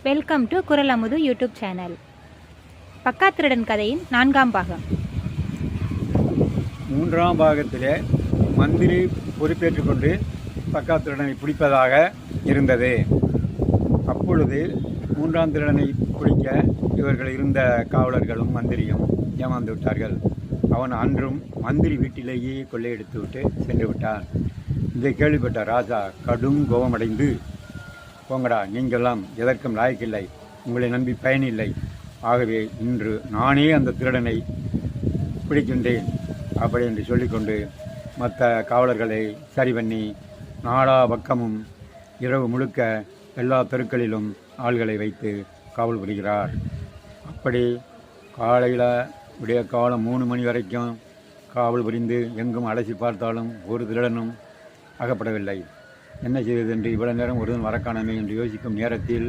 Welcome to குரல் அமுது YouTube channel. பக்காத்திருடன் கதையின் 4ஆம் பாகம். 3ஆம் பாகத்திலே மந்திரி பொறுப்பேற்றுக் கொண்டு பக்காத்திருடனை பிடிப்பதாக இருந்தது. அப்பொழுது 3ஆம் திருடனை பிடிக்க இவர்கள் இருந்த காவலர்களும் மந்திரியும் ஏமாந்து விட்டார்கள். அவன் அன்றும் மந்திரி வீட்டிலேயே கொள்ளையடித்து விட்டு சென்று விட்டான். இதை கேள்விப்பட்ட ராஜா கடும் கோபமடைந்து, போங்கடா, நீங்கள்லாம் எதற்கும் லாயக்கில்லை, உங்களை நம்பி பயனில்லை. ஆகவே இன்று நானே அந்த திருடனை பிடிக்கின்றேன் அப்படி என்று சொல்லிக்கொண்டு மற்ற காவலர்களை சரி பண்ணி நாலா பக்கமும் இரவு முழுக்க எல்லா தெருக்களிலும் ஆள்களை வைத்து காவல் புரிகிறார். அப்படி காலையில் விடிய காலம் 3 மணி வரைக்கும் காவல் புரிந்து எங்கும் அலசி பார்த்தாலும் ஒரு திருடனும் அகப்படவில்லை. என்ன செய்வது என்று இவ்வளவு நேரம் ஒருவன் வரக்கானமே என்று யோசிக்கும் நேரத்தில்